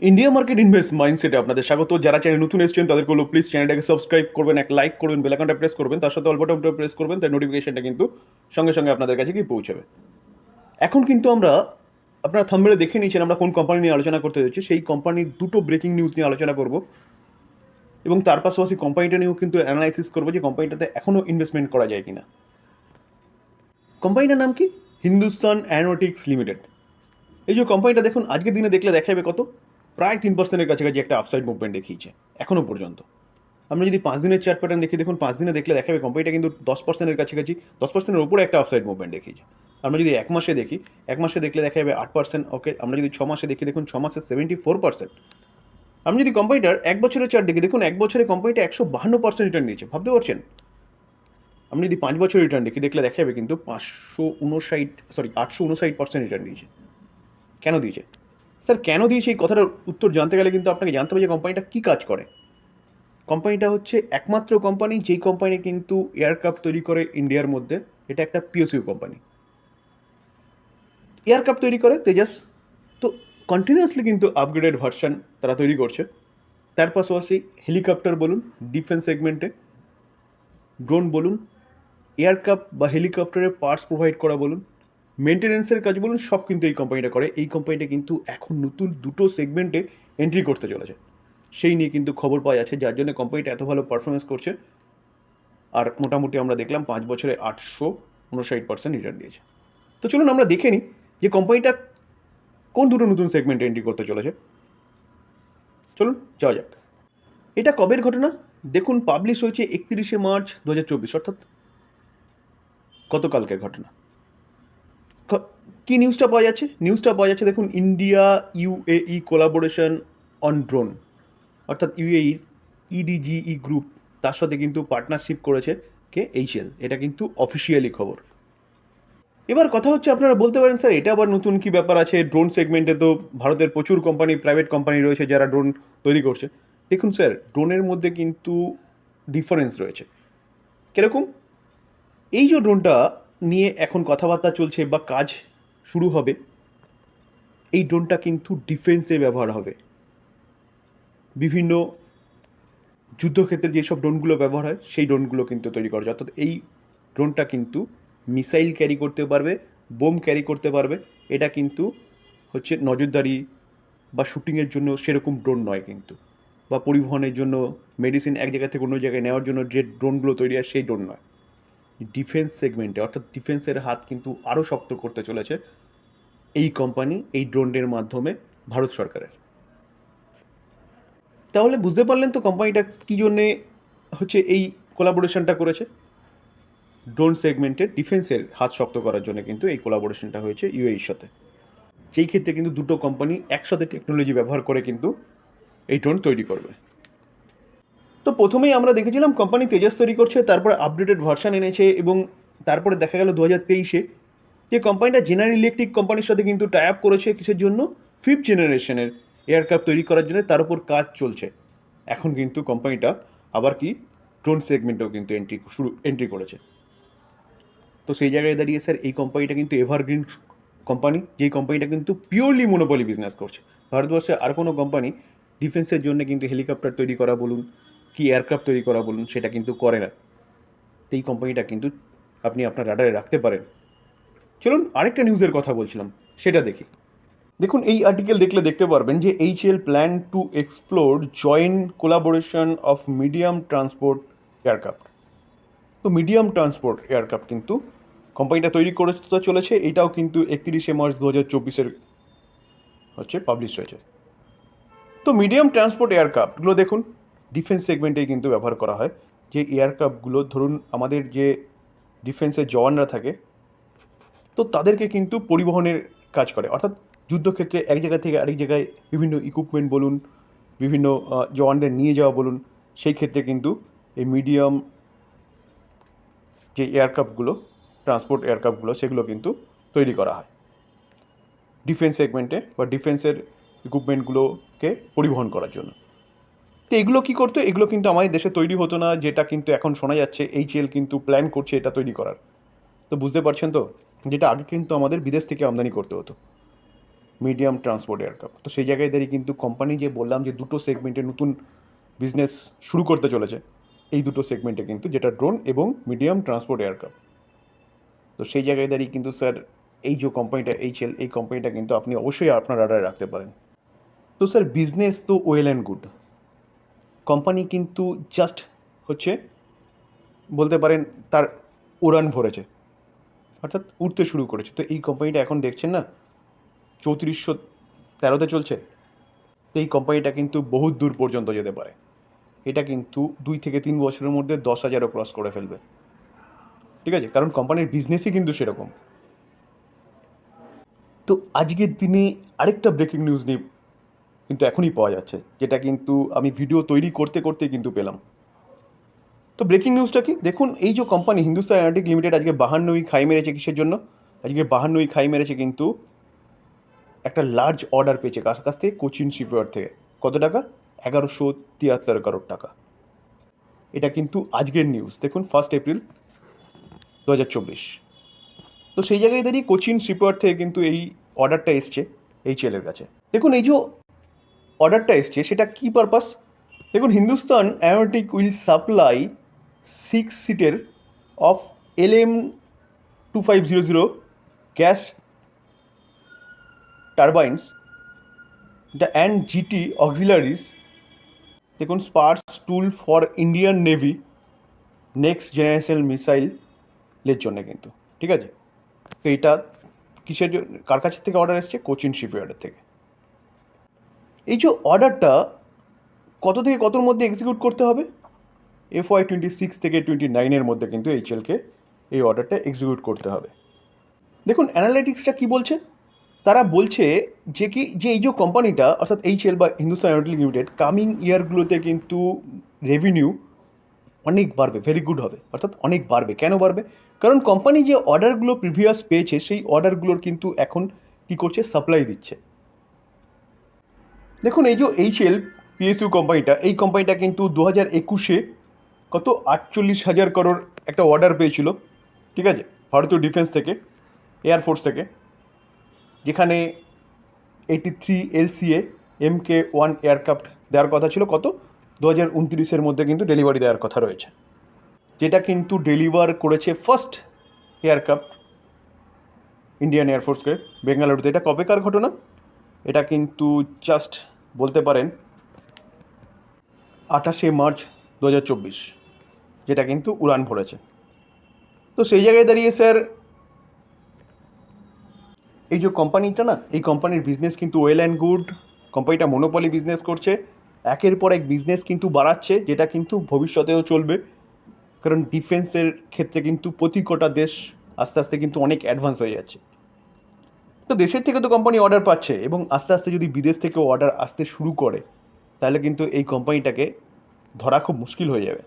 India market invest মাইন্ডসেটে আপনাদের স্বাগত। যারা চ্যানেল নতুন এসেছেন তাদেরকে বলবো প্লিজ চ্যানেলটাকে সাবস্ক্রাইব করবেন, এক লাইক করবেন, বেল আইকনটা প্রেস করবেন, তার সাথে অল বাটনটা প্রেস করবেন, তার নোটিফিকেশনটা কিন্তু সঙ্গে সঙ্গে আপনাদের কাছে গিয়ে পৌঁছাবে। এখন কিন্তু আমরা, আপনারা থাম্বনেলে দেখে নিয়েছেন আমরা কোন কোম্পানি নিয়ে আলোচনা করতে যাচ্ছি। সেই কোম্পানির দুটো ব্রেকিং নিউজ নিয়ে আলোচনা করব এবং তার পাশাপাশি কোম্পানিটা নিয়েও কিন্তু অ্যানালাইসিস করবো যে কোম্পানিটাতে এখনও ইনভেস্টমেন্ট করা যায় কিনা। কোম্পানিটার নাম কি? Hindustan Aeronautics limited. এই যে কোম্পানিটা দেখুন, আজকের দিনে দেখলে দেখা যাবে কত, প্রায় 3%-এর কাছাকাছি একটা আপসাইড মুভমেন্ট দেখিয়েছে এখনও পর্যন্ত। আমরা যদি 5 দিনের চার্ট প্যাটার্ন দেখি, দেখুন 5 দিনে দেখলে দেখা যাবে কোম্পানিটা কিন্তু 10%-এর কাছাকাছি, 10%-এর উপরে একটা আপসাইড মুভমেন্ট দেখিয়েছে। আমরা যদি এক মাসে দেখি, এক মাসে দেখলে দেখা যাবে 8%। ওকে, আমরা যদি 6 মাসে দেখি, দেখুন 6 মাসে 74%। আমি যদি কোম্পানিটার এক বছরের চার্ট দেখি, দেখুন এক বছরে কোম্পানিটা 152% রিটার্ন দিয়েছে, ভাবতে পারছেন? আমি যদি 5 বছরের রিটার্ন দেখি, দেখলে দেখা যাবে কিন্তু 859% রিটার্ন দিয়েছে। কেন দিয়েছে স্যার, কেন দিয়েছে এই কথাটার উত্তর জানতে গেলে কিন্তু আপনাকে জানতে হবে যে কোম্পানিটা কী কাজ করে। কোম্পানিটা হচ্ছে একমাত্র কোম্পানি যেই কোম্পানি কিন্তু এয়ারক্রাফট তৈরি করে ইন্ডিয়ার মধ্যে। এটা একটা পিওসিউ কোম্পানি, এয়ারক্রাফট তৈরি করে তেজাস। তো কন্টিনিউয়াসলি কিন্তু আপগ্রেডেড ভার্সন তারা তৈরি করছে। তার পাশাপাশি হেলিকপ্টার বলুন, ডিফেন্স সেগমেন্টে ড্রোন বলুন, এয়ারক্রাফট বা হেলিকপ্টারের পার্টস প্রোভাইড করা বলুন, মেনটেন্যান্সের কাজ বলুন, সব কিন্তু এই কোম্পানিটা করে। এই কোম্পানিটা কিন্তু এখন নতুন দুটো সেগমেন্টে এন্ট্রি করতে চলেছে, সেই নিয়ে কিন্তু খবর পাওয়া যাচ্ছে, যার জন্য কোম্পানিটা এত ভালো পারফরমেন্স করছে। আর মোটামুটি আমরা দেখলাম 5 বছরে 859% রিটার্ন দিয়েছে। তো চলুন আমরা দেখে নিই যে কোম্পানিটা কোন দুটো নতুন সেগমেন্টে এন্ট্রি করতে চলেছে। চলুন যাওয়া যাক। এটা কবের ঘটনা দেখুন, পাবলিশ হয়েছে 31শে মার্চ 2024, অর্থাৎ গতকালকের ঘটনা। কি নিউজটা পাওয়া যাচ্ছে? নিউজটা পাওয়া যাচ্ছে দেখুন, India UAE collaboration on drone, অর্থাৎ ইউএই ইডিজিই গ্রুপ তার সাথে কিন্তু পার্টনারশিপ করেছে কে? এইচএল। এটা কিন্তু অফিসিয়ালি খবর। এবার কথা হচ্ছে, আপনারা বলতে পারেন স্যার এটা আবার নতুন কি ব্যাপার আছে? ড্রোন সেগমেন্টে তো ভারতের প্রচুর কোম্পানি, প্রাইভেট কোম্পানি রয়েছে যারা ড্রোন তৈরি করছে। দেখুন স্যার, ড্রোনের মধ্যে কিন্তু ডিফারেন্স রয়েছে। কীরকম? এই যে ড্রোনটা নিয়ে এখন কথাবার্তা চলছে বা কাজ শুরু হবে, এই ড্রোনটা কিন্তু ডিফেন্সে ব্যবহার হবে। বিভিন্ন যুদ্ধক্ষেত্রে যেসব ড্রোনগুলো ব্যবহার হয় সেই ড্রোনগুলো কিন্তু তৈরি করা যায়। অর্থাৎ এই ড্রোনটা কিন্তু মিসাইল ক্যারি করতে পারবে, বোম ক্যারি করতে পারবে। এটা কিন্তু হচ্ছে নজরদারি বা শুটিংয়ের জন্য সেরকম ড্রোন নয় কিন্তু, বা পরিবহনের জন্য, মেডিসিন এক জায়গা থেকে অন্য জায়গায় নেওয়ার জন্য যে ড্রোনগুলো তৈরি হয় সেই ড্রোন নয়। ডিফেন্স সেগমেন্টে, অর্থাৎ ডিফেন্সের হাত কিন্তু আরও শক্ত করতে চলেছে এই কোম্পানি, এই ড্রোনের মাধ্যমে ভারত সরকারের। তাহলে বুঝতে পারলেন তো কোম্পানিটা কী জন্যে হচ্ছে এই কোলাবোরেশনটা করেছে। ড্রোন সেগমেন্টের ডিফেন্সের হাত শক্ত করার জন্য কিন্তু এই কোলাবোরেশনটা হয়েছে ইউএইর সাথে, যেই ক্ষেত্রে কিন্তু দুটো কোম্পানি একসাথে টেকনোলজি ব্যবহার করে কিন্তু এই ড্রোন তৈরি করবে। তো প্রথমেই আমরা দেখেছিলাম কোম্পানি তেজাস তৈরি করছে, তারপর আপডেটেড ভার্সন এনেছে, এবং তারপরে দেখা গেল 2023-এ যে কোম্পানিটা জেনারেল ইলেকট্রিক কোম্পানির সাথে কিন্তু টাই আপ করেছে কিসের জন্য? 5th জেনারেশনের এয়ারক্রাফট তৈরি করার জন্য, তার উপর কাজ চলছে। এখন কিন্তু কোম্পানিটা আবার কি ড্রোন সেগমেন্টেও কিন্তু এন্ট্রি করেছে। তো সেই জায়গায় দাঁড়িয়ে স্যার এই কোম্পানিটা কিন্তু এভারগ্রিন কোম্পানি, যেই কোম্পানিটা কিন্তু পিওরলি মনোপলি বিজনেস করছে। ভারতবর্ষে আর কোনো কোম্পানি ডিফেন্সের জন্য কিন্তু হেলিকপ্টার তৈরি করা বলুন কি এয়ারক্রাফট তৈরি করা বলুন, সেটা কিন্তু করে না। তো এই কোম্পানিটা কিন্তু আপনি আপনার রাডারে রাখতে পারেন। চলুন আরেকটা নিউজের কথা বলছিলাম, সেটা দেখি। দেখুন এই আর্টিকেল দেখলে দেখতে পারবেন যে HL plan to explore joint collaboration of medium transport aircraft. তো মিডিয়াম ট্রান্সপোর্ট এয়ারক্রাফট কিন্তু কোম্পানিটা তৈরি করতে চলেছে। এটাও কিন্তু 31শে মার্চ 2024-এর হচ্ছে পাবলিশ হয়েছে। তো মিডিয়াম ট্রান্সপোর্ট এয়ারক্রাফটগুলো দেখুন ডিফেন্স সেগমেন্টেই কিন্তু ব্যবহার করা হয়। যে এয়ারক্রাফটগুলো ধরুন আমাদের যে ডিফেন্সের জওয়ানরা থাকে, তো তাদেরকে কিন্তু পরিবহনের কাজ করে, অর্থাৎ যুদ্ধক্ষেত্রে এক জায়গা থেকে আরেক জায়গায় বিভিন্ন ইকুইপমেন্ট বলুন, বিভিন্ন জওয়ানদের নিয়ে যাওয়া বলুন, সেই ক্ষেত্রে কিন্তু এই মিডিয়াম যে এয়ারক্রাফটগুলো, ট্রান্সপোর্ট এয়ারক্রাফটগুলো, সেগুলো কিন্তু তৈরি করা হয় ডিফেন্স সেগমেন্টে বা ডিফেন্সের ইকুইপমেন্টগুলোকে পরিবহন করার জন্য। তো এগুলো কী করতো? এগুলো কিন্তু আমাদের দেশে তৈরি হতো না, যেটা কিন্তু এখন শোনা যাচ্ছে এইচএল কিন্তু প্ল্যান করছে এটা তৈরি করার। তো বুঝতে পারছেন তো, যেটা আগে কিন্তু আমাদের বিদেশ থেকে আমদানি করতে হতো। Medium transport aircraft. তো সেই জায়গায় দাঁড়িয়ে কিন্তু কোম্পানি যে বললাম যে দুটো সেগমেন্টে নতুন বিজনেস শুরু করতে চলেছে, এই দুটো সেগমেন্টে কিন্তু, যেটা ড্রোন এবং মিডিয়াম ট্রান্সপোর্ট এয়ারক্রাফট। তো সেই জায়গায় দাঁড়িয়ে কিন্তু স্যার এই যে কোম্পানিটা এইচএল, এই কোম্পানিটা কিন্তু আপনি অবশ্যই আপনার রাডারে রাখতে পারেন। তো স্যার বিজনেস তো ওয়েল অ্যান্ড গুড, কোম্পানি কিন্তু জাস্ট হচ্ছে বলতে পারেন তার উড়ান ভরেছে, অর্থাৎ উঠতে শুরু করেছে। তো এই কোম্পানিটা এখন দেখছেন না 3413-তে চলছে। তো এই কোম্পানিটা কিন্তু বহুত দূর পর্যন্ত যেতে পারে। এটা কিন্তু 2 থেকে 3 বছরের মধ্যে 10,000-ও ক্রস করে ফেলবে, ঠিক আছে, কারণ কোম্পানির বিজনেসই কিন্তু সেরকম। তো আজকের দিনে আরেকটা ব্রেকিং নিউজ নিয়ে কিন্তু এখনই পাওয়া যাচ্ছে, যেটা কিন্তু আমি ভিডিও তৈরি করতে করতে কিন্তু পেলাম। তো ব্রেকিং নিউজটা কি দেখুন, এই যে কোম্পানি হিন্দুস্তান এরোনটিক লিমিটেড আজকে 52 খাই মেরেছে। কিসের জন্য? আজকে 52 খাই মেরেছে কিন্তু একটা লার্জ অর্ডার পেয়েছে কার কাছ থেকে? কোচিন শিপইয়ার্ড থেকে। কত টাকা? 1173 করোড় টাকা। এটা কিন্তু আজকের নিউজ, দেখুন 1 এপ্রিল 2024। তো সেই জায়গায় দাঁড়িয়ে কোচিন শিপইয়ার্ড থেকে কিন্তু এই অর্ডারটা এসছে এইচএলের কাছে। দেখুন এই যে অর্ডারটা এসছে সেটা কী পারপাস? দেখুন, হিন্দুস্তান অ্যারোনটিক উইল সাপ্লাই 6 সিটের of LM-2500 gas turbines and GT auxiliaries, দেখুন spares tool for Indian navy next generation মিসাইলের জন্য কিন্তু, ঠিক আছে। তো এটা কিসের কার কাছের থেকে অর্ডার এসছে? কোচিন শিপইয়ার্ডের থেকে। এই যে অর্ডারটা কত থেকে কতর মধ্যে এক্সিকিউট করতে হবে? FY26 থেকে 29-এর মধ্যে কিন্তু এইচএলকে এই অর্ডারটা এক্সিকিউট করতে হবে। দেখুন অ্যানালিটিক্সটা কী বলছে, তারা বলছে যে এই যে কোম্পানিটা অর্থাৎ এইচএল বা হিন্দুস্তান এরোনটিক লিমিটেড কামিং ইয়ারগুলোতে কিন্তু রেভিনিউ অনেক বাড়বে, ভেরি গুড হবে, অর্থাৎ অনেক বাড়বে। কেন বাড়বে? কারণ কোম্পানি যে অর্ডারগুলো প্রিভিয়াস পেয়েছে সেই অর্ডারগুলোর কিন্তু এখন কী করছে? সাপ্লাই দিচ্ছে। দেখুন এই যে এইচএল পিএসইউ কোম্পানিটা, এই কোম্পানিটা কিন্তু 2021-এ কত 48,000 করোড় একটা অর্ডার পেয়েছিল, ঠিক আছে, ভারতীয় ডিফেন্স থেকে, এয়ারফোর্স থেকে, যেখানে 83 LCA MK1 এয়ারক্রাফট দেওয়ার কথা ছিল। কত? 2029-এর মধ্যে কিন্তু ডেলিভারি দেওয়ার কথা রয়েছে, যেটা কিন্তু ডেলিভার করেছে ফার্স্ট এয়ারক্রাফট ইন্ডিয়ান এয়ারফোর্সকে বেঙ্গালুরুতে। এটা কবেকার ঘটনা? এটা কিন্তু জাস্ট বলতে পারেন 28শে মার্চ 2024, যেটা কিন্তু উড়ান ভরেছে। তো সেই জায়গায় দাঁড়িয়ে স্যার এই যে কোম্পানিটা না, এই কোম্পানির বিজনেস কিন্তু ওয়েল অ্যান্ড গুড। কোম্পানিটা মনোপলি বিজনেস করছে, একের পর এক বিজনেস কিন্তু বাড়াচ্ছে, যেটা কিন্তু ভবিষ্যতেও চলবে। কারণ ডিফেন্সের ক্ষেত্রে কিন্তু প্রতি কটা দেশ আস্তে আস্তে কিন্তু অনেক অ্যাডভান্স হয়ে যাচ্ছে। তো দেশের থেকে তো কোম্পানি অর্ডার পাচ্ছে, এবং আস্তে আস্তে যদি বিদেশ থেকেও অর্ডার আসতে শুরু করে, তাহলে কিন্তু এই কোম্পানিটাকে ধরা খুব মুশকিল হয়ে যাবে।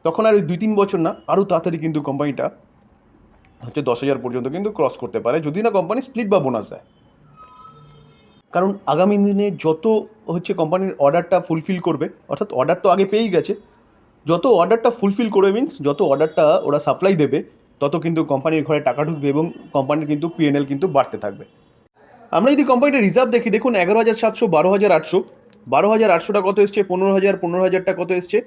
তখন আর ওই 2-3 বছর না, আরও তাড়াতাড়ি কিন্তু কোম্পানিটা হচ্ছে 10,000 পর্যন্ত কিন্তু ক্রস করতে পারে, যদি না কোম্পানি স্প্লিট বা বোনাস দেয়। কারণ আগামী দিনে যত হচ্ছে কোম্পানির অর্ডারটা ফুলফিল করবে, অর্থাৎ অর্ডার তো আগে পেয়েই গেছে, যত অর্ডারটা ফুলফিল করবে মিন্স যত অর্ডারটা ওরা সাপ্লাই দেবে, তত কিন্তু কোম্পানির ঘরে টাকা ঢুকবে এবং কোম্পানির কিন্তু পিএনএল কিন্তু বাড়তে থাকবে। আমরা যদি কোম্পানিটা রিজার্ভ দেখি, দেখুন 11,700, 12,800, 12,800টা কত এসছে? 15,000, 15,000টা কত এসছে?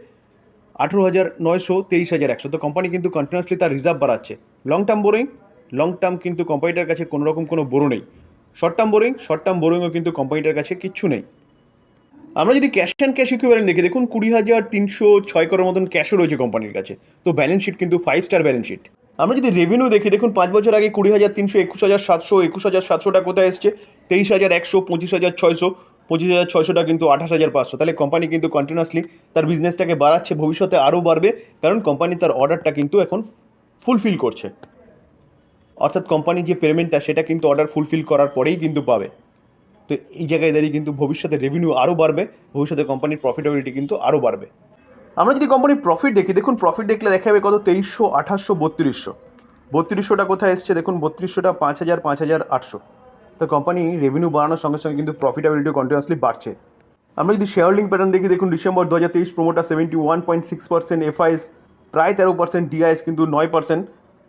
18,900, 23,100। তো কোম্পানি কিন্তু কন্টিনিউয়াসলি তার রিজার্ভ বাড়াচ্ছে। Long term borrowing, long term কিন্তু কোম্পানিটার কাছে কোনো রকম কোনো বোরো নেই। শর্ট টার্ম বোরোয়িংও কিন্তু কোম্পানিটার কাছে কিচ্ছু নেই। আমরা যদি ক্যাশ অ্যান্ড ক্যাশ ইকুইভ্যালেন্ট দেখি, দেখুন 20,306 করোড় মতন ক্যাশও রয়েছে কোম্পানির কাছে। তো ব্যালেন্স শিট কিন্তু 5 স্টার ব্যালেন্স শিট। আমরা যদি রেভিনিউ দেখি, দেখুন 5 বছর আগে 20,300, 21,700, 21,700টা কোথায় এসছে? 23,100, 25,600, 25,600টা কিন্তু 28,500। তাহলে কোম্পানি কিন্তু কন্টিনিউয়াসলি তার বিজনেসটাকে বাড়াচ্ছে, ভবিষ্যতে আরও বাড়বে, কারণ কোম্পানি তার অর্ডারটা কিন্তু এখন ফুলফিল করছে। অর্থাৎ কোম্পানির যে পেমেন্টটা সেটা কিন্তু অর্ডার ফুলফিল করার পরেই কিন্তু পাবে। তো এই জায়গায় দাঁড়িয়ে কিন্তু ভবিষ্যতে রেভিনিউ আরও বাড়বে, ভবিষ্যতে কোম্পানির প্রফিটেবিলিটি কিন্তু আরও বাড়বে। আমরা যদি কোম্পানির প্রফিট দেখি, দেখুন প্রফিট দেখলে দেখা যাবে কত? 2300, 2800, 3200। 3200টা কোথায় এসছে? দেখুন 3200টা 5,000, 5,800। তো কোম্পানি রেভিনিউ বাড়ানোর সঙ্গে সঙ্গে কিন্তু প্রফিটেবিলিটি কন্টিনিউয়াসলি বাড়ছে। আমরা যদি শেয়ার হোল্ডিং প্যাটার্ন দেখি, দেখুন ডিসেম্বর 2023 প্রোমোটার 71.6%, এফআইএস প্রায় 13%, ডিআইএস কিন্তু 9%,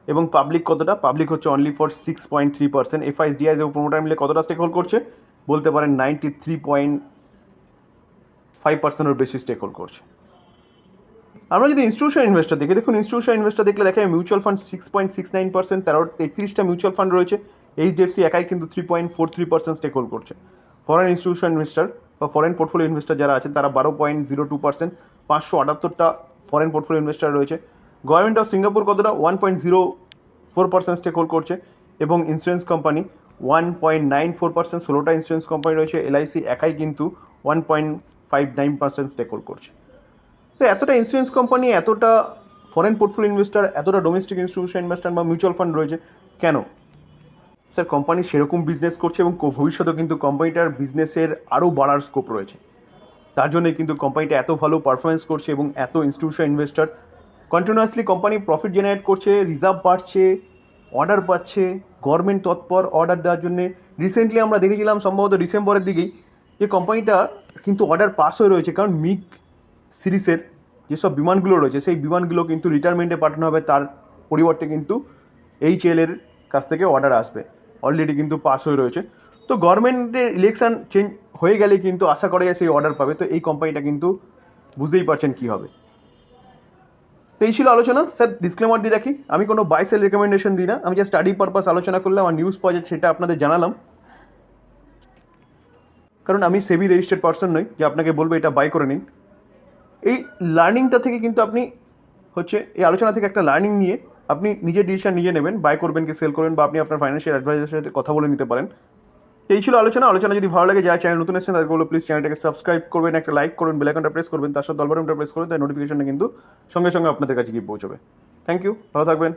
এবং পাবলিক কতটা, পাবলিক হচ্ছে অনলি ফর 6.3%। এফআইএস ডিআইএস এবং প্রোমোটার মিলে কতটা স্টেক হোল্ড করছে বলতে পারেন 93.5%-এর বেশি স্টেক হোল্ড করছে। আমরা যদি ইনস্টিটিউশন ইনভেস্টর দেখি, দেখুন ইনস্টিটিউশন ইনভেস্টর দেখলে দেখা যায় মিউচুয়াল ফান্ড 6.69%, 33টা মিউচুয়াল ফান্ড রয়েছে। এইচডিএফসি একাই কিন্তু 3.43% স্টেক হোল্ড করছে। ফরেন ইনস্টিটিউশন ইনভেস্টর বা ফরেন পোর্টফোলিও ইনভেস্টর যারা আছেন তারা 12.02%, 578টা ফরেন পোর্টফোলিও ইনভেস্টর রয়েছে। গভর্নমেন্ট অফ সিঙ্গাপুর কতটা 1.04% স্টেক হোল্ড করছে এবং ইন্স্যুরেন্স কোম্পানি 1.94%, 16টা ইন্স্যুরেন্স কোম্পানি রয়েছে। এলআইসি একাই কিন্তু 1.59% স্টেক হোল্ড করছে। তো এতটা ইন্স্যুরেন্স কোম্পানি, এতটা ফরেন পোর্টফোলিও ইনভেস্টার, এতটা ডোমেস্টিক ইনস্টিটিউশন ইনভেস্টার বা মিউচুয়াল ফান্ড রয়েছে কেন? স্যার কোম্পানি সেরকম বিজনেস করছে এবং ভবিষ্যতে কিন্তু কোম্পানিটার বিজনেসের আরও বাড়ার স্কোপ রয়েছে। তার জন্যে কিন্তু কোম্পানিটা এত ভালো পারফরমেন্স করছে এবং এত institution investor continuously company profit generate করছে, রিজার্ভ বাড়ছে, অর্ডার পাচ্ছে, গভর্নমেন্ট তৎপর অর্ডার দেওয়ার জন্যে। রিসেন্টলি আমরা দেখেছিলাম সম্ভবত ডিসেম্বরের দিকেই যে কোম্পানিটা কিন্তু অর্ডার পাস হয়ে রয়েছে, কারণ মিগ সিরিজের যেসব বিমানগুলো রয়েছে সেই বিমানগুলো কিন্তু রিটায়ারমেন্টে পাঠানো হবে, তার পরিবর্তে কিন্তু এইচএলের কাছ থেকে অর্ডার আসবে, অলরেডি কিন্তু পাস হয়ে রয়েছে। তো গভর্নমেন্টের ইলেকশন চেঞ্জ হয়ে গেলে কিন্তু আশা করা যায় সেই অর্ডার পাবে। তো এই কোম্পানিটা কিন্তু বুঝতেই পারছেন কী হবে। তো এই ছিল আলোচনা। স্যার ডিসক্লেমার দিয়ে রাখি, আমি কোনো বাই সেল রেকমেন্ডেশন দিই না, আমি যা স্টাডি পারপাস আলোচনা করলাম আর নিউজ পাওয়া যায় সেটা আপনাদের জানালাম। কারণ আমি সেবি রেজিস্টার্ড পার্সন নই যে আপনাকে বলবো এটা বাই করে নিন। এই লার্নিংটা থেকে কিন্তু আপনি এই আলোচনা থেকে একটা লার্নিং নিয়ে আপনি নিজের ডিসিশন নিজে নেবেন, বাই করবেন কি সেল করবেন, বা আপনি আপনার ফাইন্যান্সিয়াল অ্যাডভাইজারের সাথে কথা বলে নিতে পারেন। এই ছিল আলোচনা যদি ভালো লাগে, যারা চ্যানেল নতুন এসেছেন তাদেরকে বলবো প্লিজ চ্যানেলটাকে সাবস্ক্রাইব করবেন, একটা লাইক করবেন, বেল আইকনটা প্রেস করবেন, তার সাথে দল বাটনটা প্রেস করবেন, তাই নোটিফিকেশনটা কিন্তু সঙ্গে সঙ্গে আপনাদের কাছে গিয়ে পৌঁছবে। থ্যাংক ইউ, ভালো থাকবেন।